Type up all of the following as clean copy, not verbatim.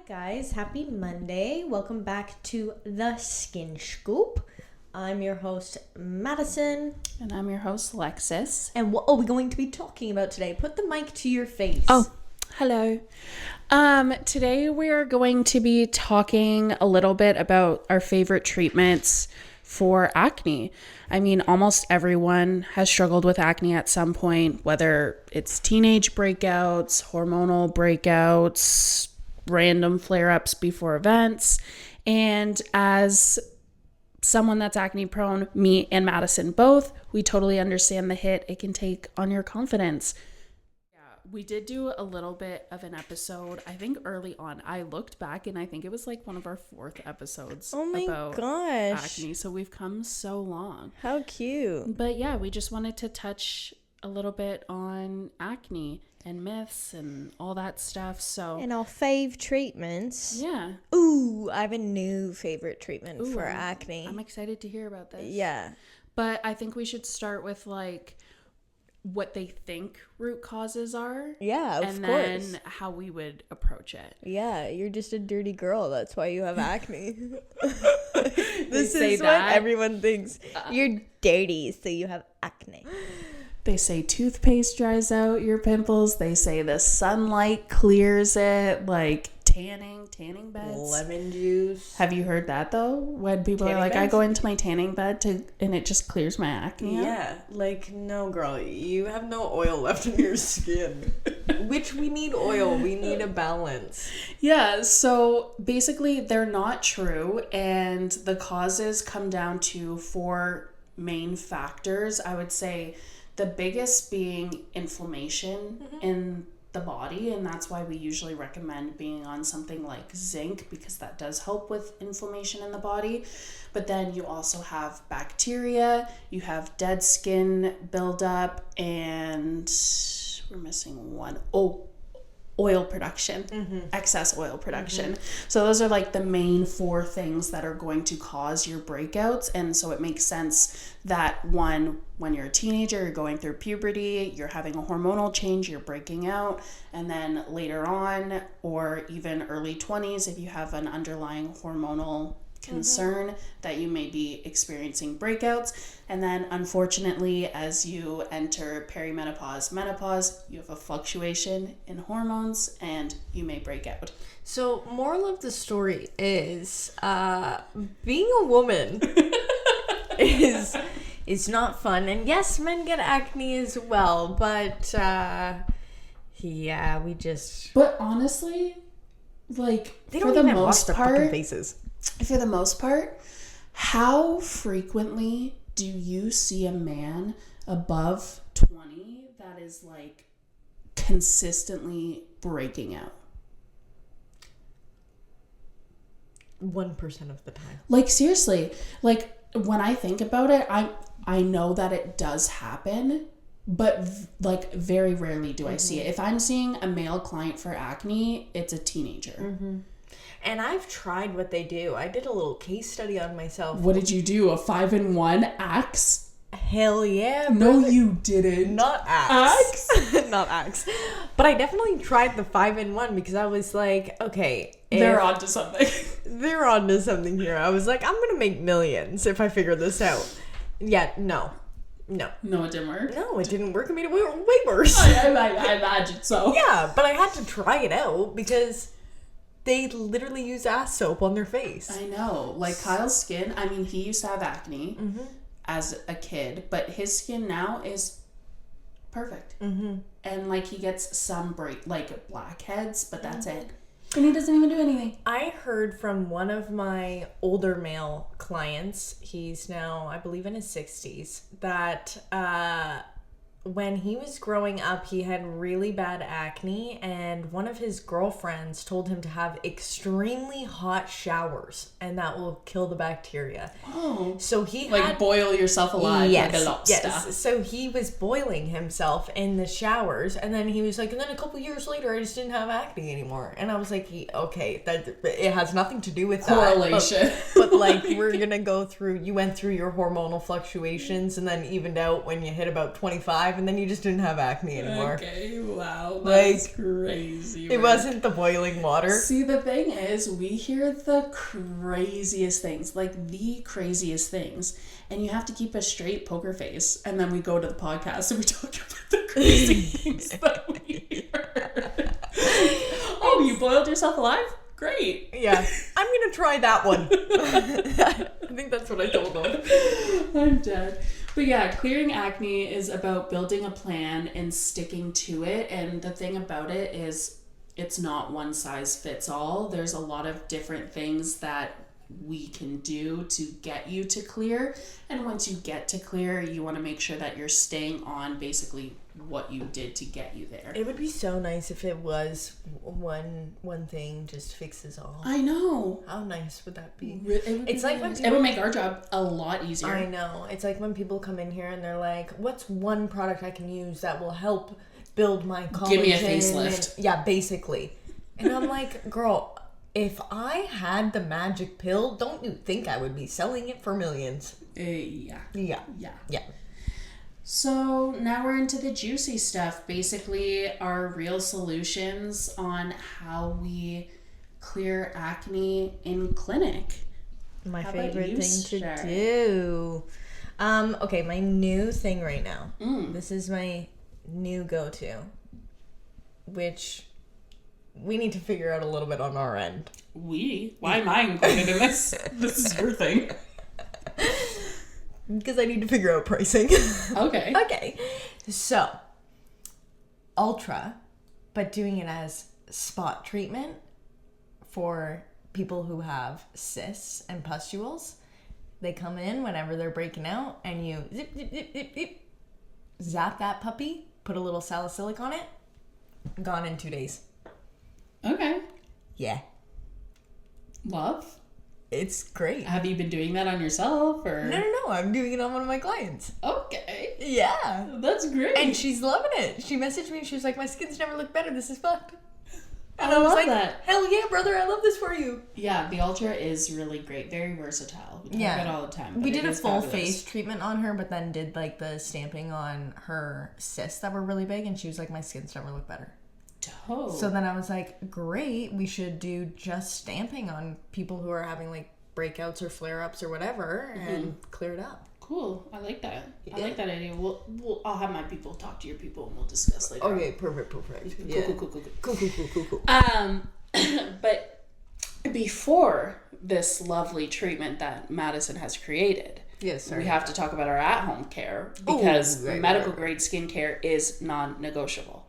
guys, happy Monday. Welcome back to The Skin Scoop. I'm your host, Madison. And I'm your host, Lexis. And what are we going to be talking about today? Put the mic to your face. Oh, hello. Today we're going to be talking a little bit about our favorite treatments for acne. I mean, almost everyone has struggled with acne at some point, whether it's teenage breakouts, hormonal breakouts, random flare-ups before events. And as someone that's acne prone, me and Madison both, we totally understand the hit it can take on your confidence. Yeah, we did do a little bit of an episode, I think early on. I looked back and I think it was like one of our 4th episodes about acne. So we've come so long. How cute. But yeah, we just wanted to touch a little bit on acne and myths and all that stuff. So And our fave treatments. yeah. Ooh, I have a new favorite treatment for acne. I'm excited to hear about this. Yeah. But I think we should start with like what they think root causes are. Yeah, of and course. then how we would approach it. Yeah, you're just a dirty girl. That's why you have acne. This is what everyone thinks. You're dirty, so you have acne. They say toothpaste dries out your pimples. They say the sunlight clears it, like tanning beds. Lemon juice. Have you heard that though? When people Tanning are like, beds? I go into my tanning bed and it just clears my acne out. Yeah, like, no, girl, you have no oil left in your skin. Which we need oil. We need a balance. Yeah, so basically they're not true, and the causes come down to 4 main factors. I would say the biggest being inflammation in the body, and that's why we usually recommend being on something like zinc, because that does help with inflammation in the body. But then you also have bacteria, you have dead skin buildup, and we're missing one. Oil production, excess oil production. So those are like the main 4 things that are going to cause your breakouts. And so it makes sense that when you're a teenager, you're going through puberty, you're having a hormonal change, you're breaking out. And then later on, or even early 20s, if you have an underlying hormonal concern, that you may be experiencing breakouts. And then unfortunately, as you enter perimenopause, menopause, you have a fluctuation in hormones and you may break out. So, moral of the story is, being a woman is not fun. And yes, men get acne as well, but yeah, we just... But honestly, like, They for don't the even wash most their fucking part, faces. for the most part, how frequently do you see a man above 20 that is like consistently breaking out? 1% of the time. Like, seriously, like when I think about it, I know that it does happen, but like very rarely do I see it. If I'm seeing a male client for acne, it's a teenager. And I've tried what they do. I did a little case study on myself. What did you do? A 5-in-1 Axe? Hell yeah. No, you didn't. Not Axe. Not Axe. But I definitely tried the 5-in-1 because I was like, okay. They're onto something. They're onto something here. I was like, I'm going to make millions if I figure this out. Yeah, no. No, it didn't work. No, it didn't work. I made it way worse. I imagine so. Yeah, but I had to try it out because they literally use ass soap on their face. I know. Like Kyle's skin, I mean, he used to have acne as a kid, but his skin now is perfect. And like he gets some like blackheads, but that's it. And he doesn't even do anything. I heard from one of my older male clients, he's now, I believe, in his 60s, that when he was growing up, he had really bad acne, and one of his girlfriends told him to have extremely hot showers, and that will kill the bacteria. Oh. So he like had... boil yourself alive like a lobster. Yes. So he was boiling himself in the showers, and then he was like, and then a couple years later, I just didn't have acne anymore. And I was like, okay, that it has nothing to do with correlation. But like, we're gonna go through. You went through your hormonal fluctuations, and then evened out when you hit about 25. 5 and then you just didn't have acne anymore. Okay, wow. That's crazy. It wasn't the boiling water. See, the thing is, we hear the craziest things, like the craziest things, and you have to keep a straight poker face, and then we go to the podcast and we talk about the crazy things that we hear. Oh, you boiled yourself alive? Great. Yeah, I'm going to try that one. I think that's what I told them. I'm dead. But yeah, clearing acne is about building a plan and sticking to it. And the thing about it is it's not one size fits all. There's a lot of different things that we can do to get you to clear. And once you get to clear, you want to make sure that you're staying on basically what you did to get you there. It would be so nice if it was one thing just fixes all. I know. How nice would that be? It's like it would make our job a lot easier. I know. It's like when people come in here and they're like, what's one product I can use that will help build my collagen? Give me a facelift. Yeah, basically. And I'm like, girl, if I had the magic pill, don't you think I would be selling it for millions? Yeah. So now we're into the juicy stuff. Basically, our real solutions on how we clear acne in clinic. My How about favorite you, thing to Sherry? do. Okay, my new thing right now. This is my new go-to, which we need to figure out a little bit on our end. Why am I included in this? This is your thing. Because I need to figure out pricing. Okay. Okay. So, Ultra, but doing it as spot treatment for people who have cysts and pustules. They come in whenever they're breaking out and you zip, zip, zip, zip, zip, zap that puppy, put a little salicylic on it, gone in 2 days. Okay. Yeah. Love. It's great. Have you been doing that on yourself or? No, I'm doing it on one of my clients. Okay. Yeah. That's great. And she's loving it. She messaged me and she was like, my skin's never looked better. This is fucked. And I I was love like, that. hell yeah, brother. I love this for you. Yeah, the Ultra is really great. Very versatile. We talk about it all the time. We but did it a is full fabulous. face treatment on her, but then did like the stamping on her cysts that were really big. And she was like, my skin's never looked better. Oh. So then I was like, great. We should do just stamping on people who are having like breakouts or flare-ups or whatever and clear it up. Cool. I like that. Yeah. I like that idea. I'll have my people talk to your people and we'll discuss later. Okay, perfect. Yeah. Cool. But before this lovely treatment that Madison has created, Yes, sir. we have to talk about our at-home care because right. medical grade skincare is non-negotiable.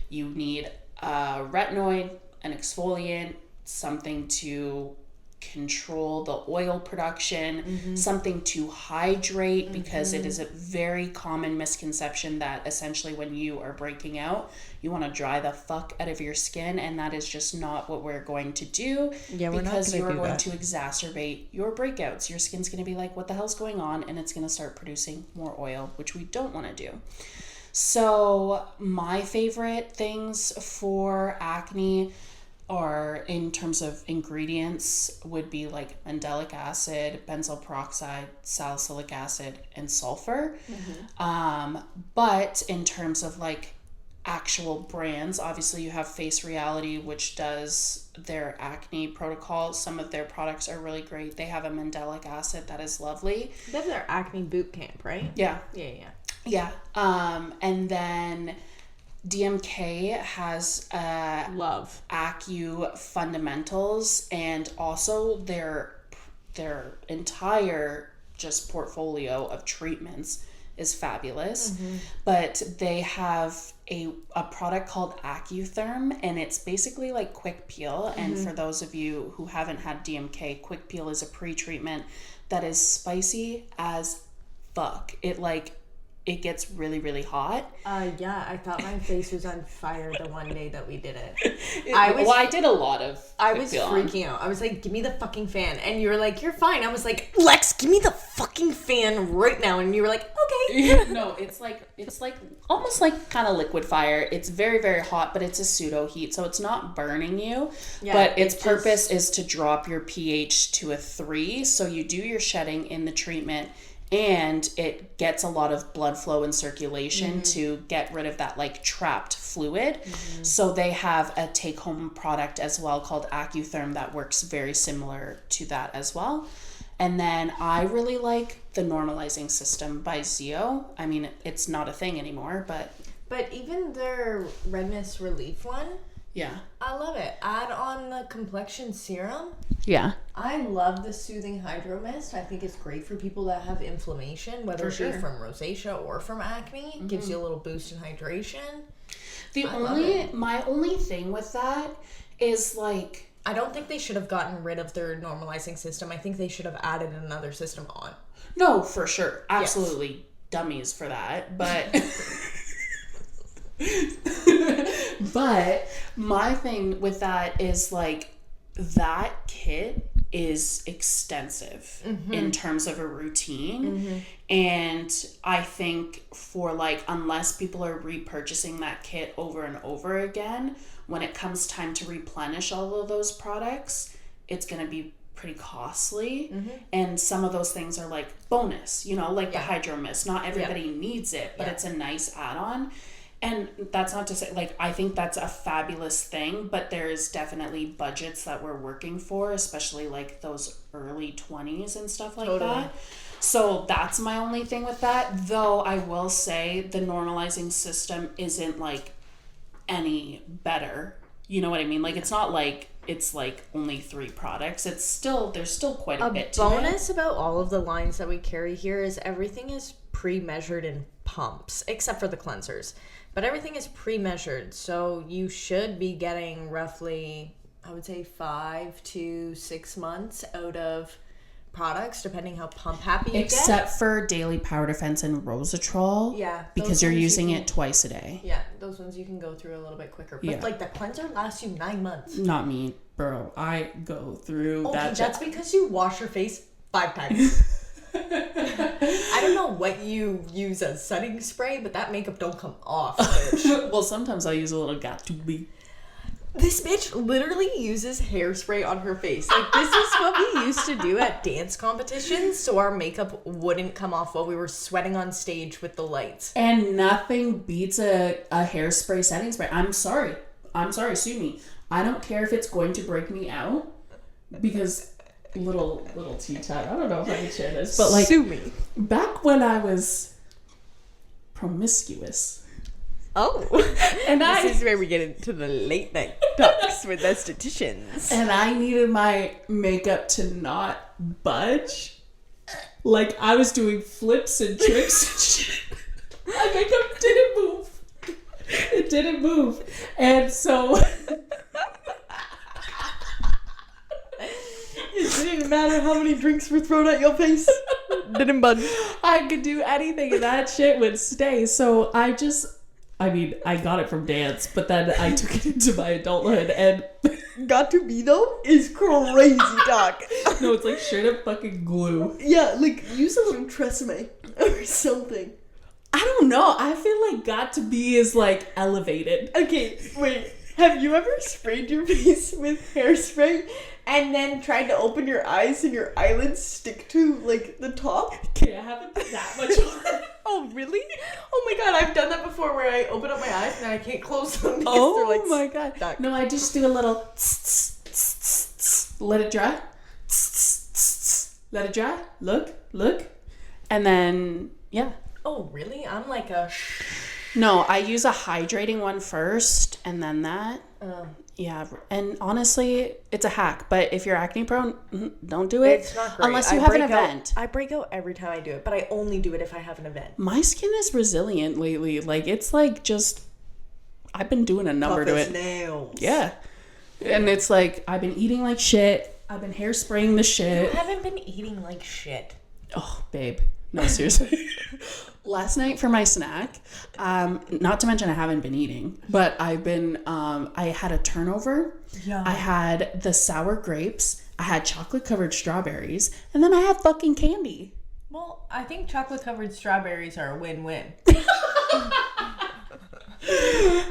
You need a retinoid, an exfoliant, something to control the oil production, something to hydrate, because it is a very common misconception that essentially when you are breaking out, you want to dry the fuck out of your skin, and that is just not what we're going to do. Yeah, we're not because gonna you are do going that. to exacerbate your breakouts. Your skin's going to be like, what the hell's going on? And it's going to start producing more oil, which we don't want to do. So my favorite things for acne or in terms of ingredients would be like mandelic acid, benzoyl peroxide, salicylic acid, and sulfur. But in terms of like actual brands, obviously you have Face Reality, which does their acne protocol. Some of their products are really great. They have a mandelic acid that is lovely. They have their acne boot camp, right? Yeah. Yeah. And then DMK has Love. Acu Fundamentals, and also their entire just portfolio of treatments is fabulous. But they have a product called AcuTherm, and it's basically like quick peel. And for those of you who haven't had DMK, quick peel is a pre-treatment that is spicy as fuck. It gets really, really hot. Yeah, I thought my face was on fire the one day that we did it. I did a lot of I quick was peel on. freaking out. I was like, give me the fucking fan. And you were like, you're fine. I was like, Lex, give me the fucking fan right now. And you were like, okay. No, it's like almost like kind of liquid fire. It's very, very hot, but it's a pseudo heat, so it's not burning you. Yeah, but its it's purpose is to drop your pH to a 3. So you do your shedding in the treatment, and it gets a lot of blood flow and circulation to get rid of that like trapped fluid. So they have a take-home product as well called Accutherm that works very similar to that as well. And then I really like the Normalizing System by Zeo. I mean, it's not a thing anymore, but even their redness relief one, yeah, I love it. Add on the complexion serum. yeah, I love the Soothing Hydro Mist. I think it's great for people that have inflammation, whether it be from rosacea or from acne. It gives you a little boost in hydration. My only thing with that is like, I don't think they should have gotten rid of their Normalizing System. I think they should have added another system on. no, for sure, absolutely dummies for that, but but my thing with that is like, that kit is extensive in terms of a routine. And I think for like, unless people are repurchasing that kit over and over again, when it comes time to replenish all of those products, it's going to be pretty costly. And some of those things are like bonus, you know, like the Hydro Mist. Not everybody needs it, but it's a nice add-on. And that's not to say, like, I think that's a fabulous thing, but there's definitely budgets that we're working for, especially like those early 20s and stuff like that. So that's my only thing with that. Though I will say the Normalizing System isn't like any better. You know what I mean? Like, it's not like it's like only 3 products. It's still, there's still quite a bit to it. A bonus about all of the lines that we carry here is everything is pre-measured in pumps, except for the cleansers. But everything is pre-measured, so you should be getting roughly, I would say, 5 to 6 months out of products, depending how pump happy you Except for Daily Power Defense and Rosatrol. Yeah. Because you're using it twice a day. Yeah, those ones you can go through a little bit quicker. But like the cleanser lasts you 9 months. Not me, bro. I go through that. That's because you wash your face 5 times. I don't know what you use as setting spray, but that makeup don't come off, bitch. Well, sometimes I use a little Got2b. This bitch literally uses hairspray on her face. Like, this is what we used to do at dance competitions, so our makeup wouldn't come off while we were sweating on stage with the lights. And nothing beats a hairspray setting spray. I'm sorry, sue me. I don't care if it's going to break me out, because little tea time. I don't know if I can share this, but like, sue me. Back when I was promiscuous. Oh, and this is where we get into the late night talks with estheticians. And I needed my makeup to not budge. Like, I was doing flips and tricks and shit. My makeup didn't move. It didn't move. And so it didn't matter how many drinks were thrown at your face. Didn't budge. I could do anything and that shit would stay. So I got it from dance, but then I took it into my adulthood, and Got2b though is crazy, doc. No, it's like straight up fucking glue. Yeah, like use a little Tresemme or something. I don't know. I feel like Got2b is like elevated. Okay, wait. Have you ever sprayed your face with hairspray and then tried to open your eyes and your eyelids stick to like the top? Okay, I haven't done that much harm. Oh, really? Oh my god, I've done that before where I open up my eyes and I can't close them because Oh they're like my god. stuck. No, I just do a little let it dry. Let it dry. Look. And then, yeah. Oh, really? I'm like a No, I use a hydrating one first and then that. Yeah, and honestly, it's a hack. But if you're acne prone, don't do it. It's not great. Unless you have an event. I break out every time I do it, but I only do it if I have an event. My skin is resilient lately. Like, it's like just, I've been doing a number to it. Nails. Yeah. And it's like, I've been eating like shit. I've been hairspraying the shit. You haven't been eating like shit. Oh, babe. No, seriously. Last night for my snack, not to mention I haven't been eating, but I've been, I had a turnover. Yeah. I had the sour grapes. I had chocolate covered strawberries. And then I had fucking candy. Well, I think chocolate covered strawberries are a win-win.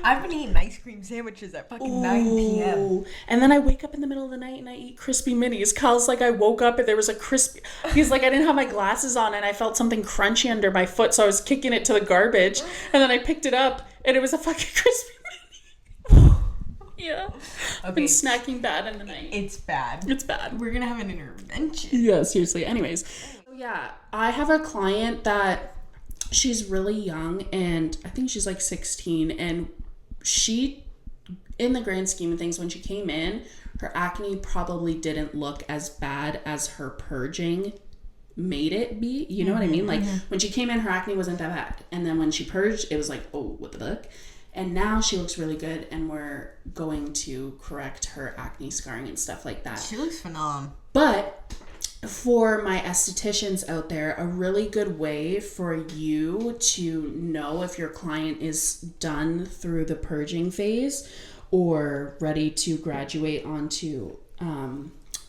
I've been eating ice cream sandwiches at fucking 9 p.m. And then I wake up in the middle of the night and I eat crispy minis. Kyle's like, I woke up and there was a crispy... He's like, I didn't have my glasses on and I felt something crunchy under my foot, so I was kicking it to the garbage. And then I picked it up and it was a fucking crispy mini. Yeah. Okay. I've been snacking bad in the night. It's bad. It's bad. We're gonna have an intervention. Yeah, seriously. Anyways. So yeah, I have a client that she's really young and I think she's like 16, and she, in the grand scheme of things, when she came in, her acne probably didn't look as bad as her purging made it be. You know what I mean? Like when she came in, her acne wasn't that bad. And then when she purged, it was like, oh, what the fuck? And now she looks really good, and we're going to correct her acne scarring and stuff like that. She looks phenomenal. But for my estheticians out there, a really good way for you to know if your client is done through the purging phase or ready to graduate onto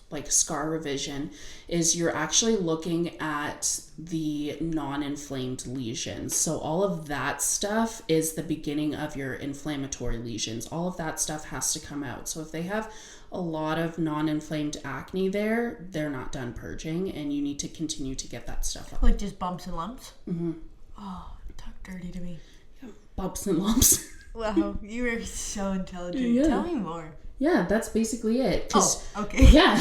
like scar revision is you're actually looking at the non-inflamed lesions. So all of that stuff is the beginning of your inflammatory lesions. All of that stuff has to come out. So if they have a lot of non-inflamed acne there, they're not done purging, and you need to continue to get that stuff up. Like just bumps and lumps? Mm-hmm. Oh, talk dirty to me. Yeah, bumps and lumps. Wow, you are so intelligent. Yeah. Tell me more. Yeah, that's basically it. Oh, okay. Yeah.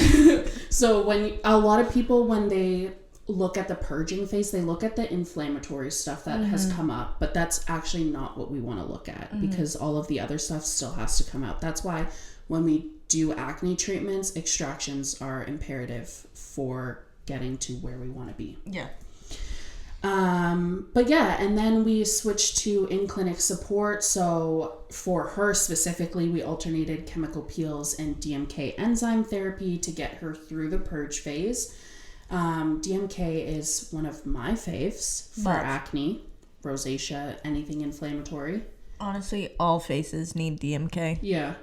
So when a lot of people, when they look at the purging phase, they look at the inflammatory stuff that has come up, but that's actually not what we want to look at because all of the other stuff still has to come out. That's why when we do acne treatments, extractions are imperative for getting to where we want to be. Yeah. But yeah, and then we switched to in-clinic support. So for her specifically, we alternated chemical peels and DMK enzyme therapy to get her through the purge phase. DMK is one of my faves for acne, rosacea, anything inflammatory. Honestly, all faces need DMK. Yeah.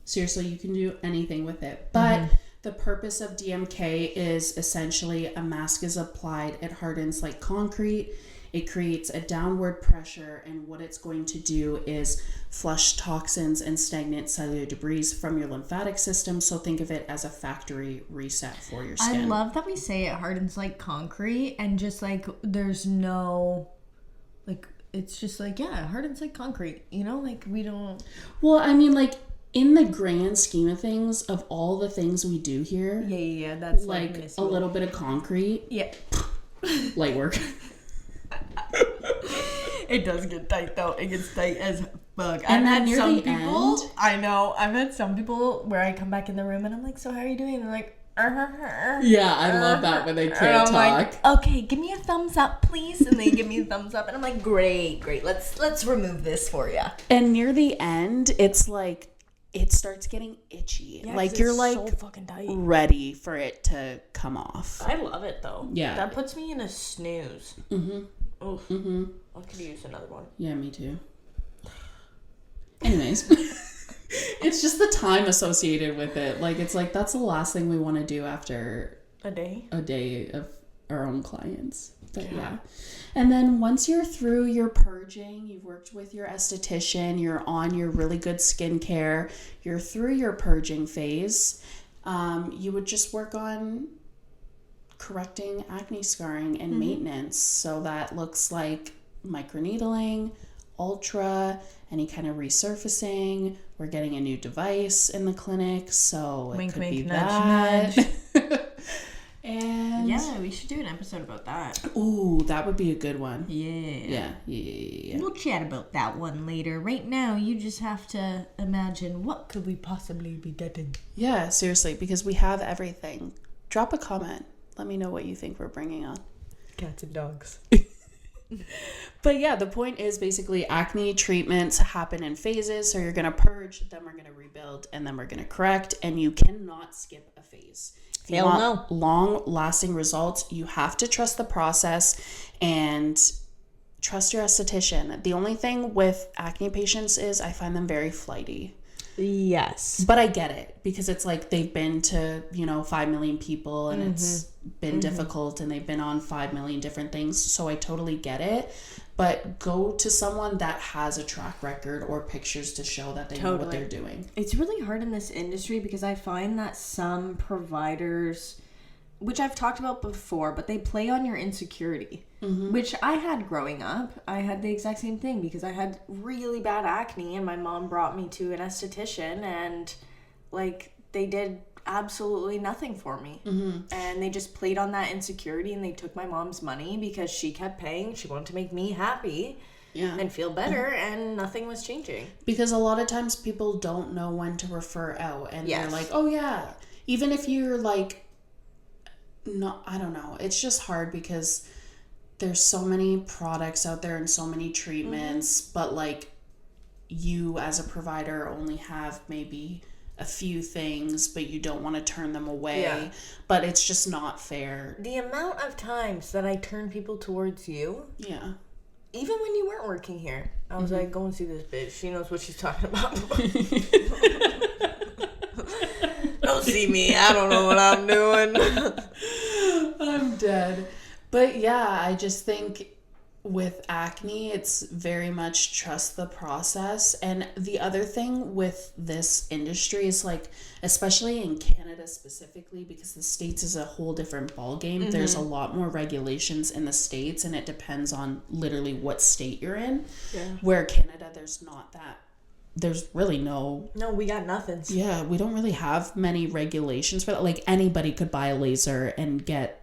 Seriously, you can do anything with it. But the purpose of DMK is essentially a mask is applied, it hardens like concrete, it creates a downward pressure, and what it's going to do is flush toxins and stagnant cellular debris from your lymphatic system. So think of it as a factory reset for your skin. I love that we say it hardens like concrete, and just like there's no, like, it's just like, yeah, it hardens like concrete, you know, like we don't. Well, I mean, like, in the grand scheme of things, of all the things we do here, yeah, that's like a little bit of concrete, light work. It does get tight though. It gets tight as fuck. And I've then had some near the people. end, I know. I've had some people where I come back in the room and I'm like, "So how are you doing?" And they're like, yeah, I love that when they can't talk. Like, okay, give me a thumbs up, please. And they give me a thumbs up, and I'm like, great. Let's remove this for you. And near the end, it's like it starts getting itchy. Yeah, like you're like so fucking tight. Ready for it to come off. I love it though. Yeah, that puts me in a snooze. Oof. I could use another one. Yeah, me too. Anyways, it's just the time associated with it. Like it's like that's the last thing we want to do after a day of our own clients. But yeah. And then once you're through your purging, you've worked with your esthetician, you're on your really good skincare, you're through your purging phase, you would just work on correcting acne scarring and maintenance. So that looks like microneedling, ultra, any kind of resurfacing. We're getting a new device in the clinic, so it could be that. And yeah, we should do an episode about that. Ooh, that would be a good one. Yeah. Yeah. We'll chat about that one later. Right now, you just have to imagine what could we possibly be getting. Yeah, seriously, because we have everything. Drop a comment. Let me know what you think we're bringing on. Cats and dogs. But yeah, the point is basically acne treatments happen in phases. So you're going to purge, then we're going to rebuild, and then we're going to correct. And you cannot skip a phase. If you want long-lasting results, you have to trust the process and trust your esthetician. The only thing with acne patients is I find them very flighty. Yes. But I get it because it's like they've been to, 5 million people and it's been difficult and they've been on 5 million different things. So I totally get it. but go to someone that has a track record or pictures to show that they know what they're doing. It's really hard in this industry because I find that some providers, which I've talked about before, but they play on your insecurity, which I had growing up. I had the exact same thing because I had really bad acne and my mom brought me to an esthetician and like they did absolutely nothing for me. And they just played on that insecurity and they took my mom's money because she kept paying. She wanted to make me happy and feel better, and nothing was changing. Because a lot of times people don't know when to refer out, and they're like, oh yeah, even if you're like, no, I don't know. It's just hard because there's so many products out there and so many treatments, but like you as a provider only have maybe a few things, but you don't want to turn them away. But it's just not fair. The amount of times that I turn people towards you. Yeah. Even when you weren't working here. I was like, go and see this bitch. She knows what she's talking about. Don't see me. I don't know what I'm doing. I'm dead. But yeah, I just think with acne, it's very much trust the process. And the other thing with this industry is like, especially in Canada specifically, because the States is a whole different ballgame. There's a lot more regulations in the States, and it depends on literally what state you're in. Where Canada, there's not that. There's really no, we got nothing. Yeah, we don't really have many regulations for that. Like anybody could buy a laser and get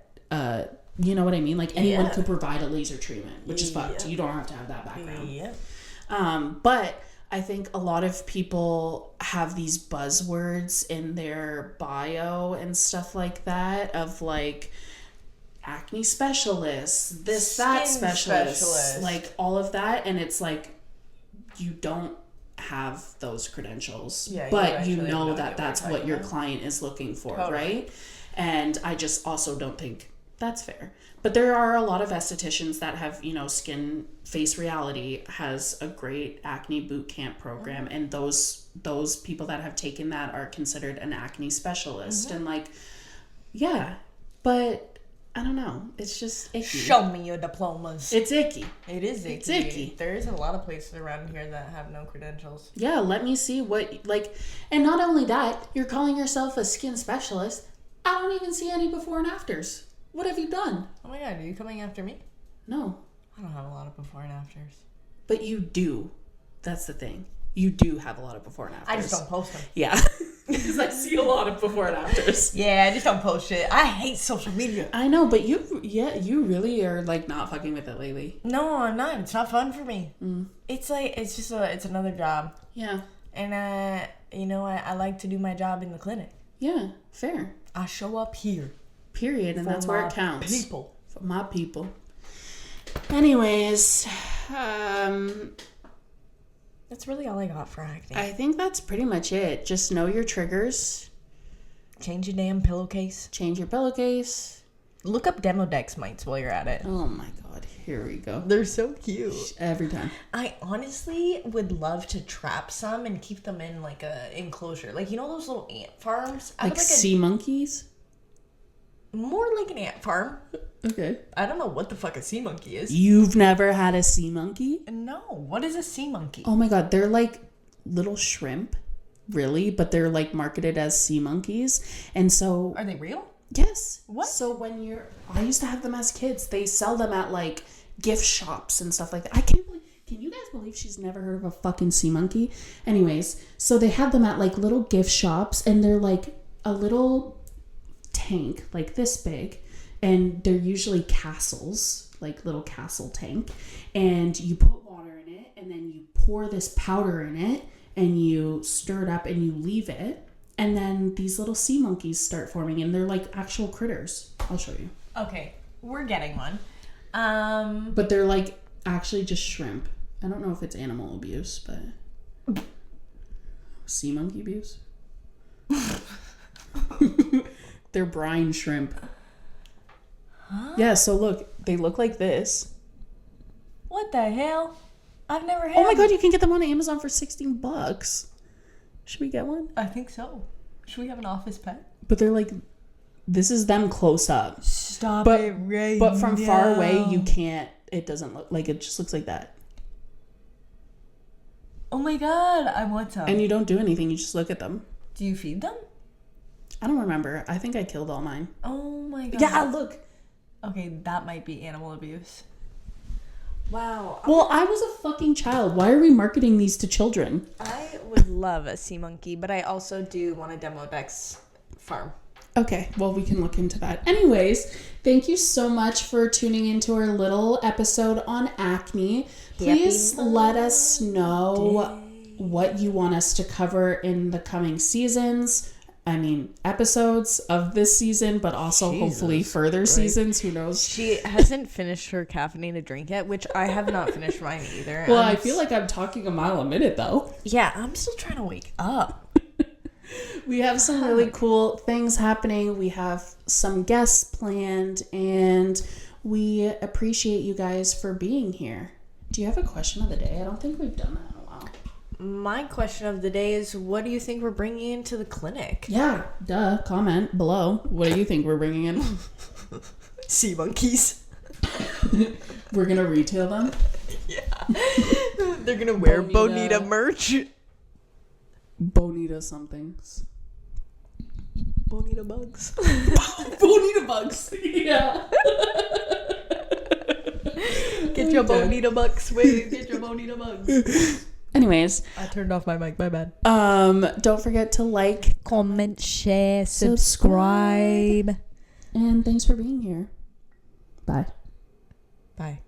you know what I mean? Like anyone could provide a laser treatment, which is fucked. You don't have to have that background. But I think a lot of people have these buzzwords in their bio and stuff like that of like acne specialist, this, skin that specialist, like all of that. And it's like, you don't have those credentials, but you know that that's what your client is looking for, right? And I just also don't think that's fair. But there are a lot of estheticians that have, you know, Skin Face Reality has a great acne boot camp program, and those people that have taken that are considered an acne specialist. And like, but I don't know. It's just icky. Show me your diplomas. It's icky. It is icky. It's icky. There is a lot of places around here that have no credentials. Yeah, let me see what, like, and not only that, you're calling yourself a skin specialist. I don't even see any before and afters. What have you done? Oh my god, are you coming after me? No. I don't have a lot of before and afters. But you do. That's the thing. You do have a lot of before and afters. I just don't post them. Yeah. Because I see a lot of before and afters. Yeah, I just don't post shit. I hate social media. I know, but you really are like not fucking with it lately. No, I'm not. It's not fun for me. It's like, it's another job. Yeah. And, you know, I like to do my job in the clinic. Yeah, fair. I show up here. Period, and that's where it counts. People. For my people. Anyways, that's really all I got for acne. I think that's pretty much it. Just know your triggers. Change your damn pillowcase. Change your pillowcase. Look up Demodex mites while you're at it. Oh my god, here we go. They're so cute. Every time. I honestly would love to trap some and keep them in like a enclosure. Like, you know those little ant farms? Like sea monkeys? More like an ant farm. Okay. I don't know what the fuck a sea monkey is. You've never had a sea monkey? No. What is a sea monkey? Oh my god, they're like little shrimp, really, but they're like marketed as sea monkeys. And so... Are they real? Yes. What? So I used to have them as kids. They sell them at like gift shops and stuff like that. I can't believe... Can you guys believe she's never heard of a fucking sea monkey? Anyways, so they have them at like little gift shops, and they're like a little tank like this big, and they're usually castles, like little castle tank, and you put water in it, and then you pour this powder in it, and you stir it up, and you leave it, and then these little sea monkeys start forming, and they're like actual critters. I'll show you. Okay, we're getting one. But they're like actually just shrimp. I don't know if it's animal abuse, but sea monkey abuse. They're brine shrimp. Huh? Yeah, so look, they look like this. What the hell? I've never had Oh my god, you can get them on Amazon for $16. Should we get one? I think so. Should we have an office pet? But they're like, this is them close up. Stop it right But from now. far away, you can't it doesn't look like, it just looks like that. Oh my god, I want some. And you don't do anything, you just look at them. Do you feed them? I don't remember. I think I killed all mine. Oh my god. Yeah, look. Okay, that might be animal abuse. Wow. Well, I was a fucking child. Why are we marketing these to children? I would love a sea monkey, but I also do want to demo Dex farm. Okay, well, we can look into that. Anyways, thank you so much for tuning into our little episode on acne. Please let us know what you want us to cover in the coming seasons. I mean, episodes of this season, but also hopefully further seasons. Who knows? She hasn't finished her caffeinated drink yet, which I have not finished mine either. Well, I feel like I'm talking a mile a minute, though. Yeah, I'm still trying to wake up. We have some really cool things happening. We have some guests planned, and we appreciate you guys for being here. Do you have a question of the day? I don't think we've done that in a while. My question of the day is, what do you think we're bringing into the clinic? Yeah, duh. Comment below. What do you think we're bringing in? Sea monkeys. We're going to retail them? Yeah. They're going to wear Bonita merch. Bonita somethings. Bonita bugs. Bonita bugs. Yeah. Get your Bonita bugs, Wade. Get your Bonita bugs. Anyways. I turned off my mic. My bad. Don't forget to like, comment, share, subscribe. And thanks for being here. Bye. Bye.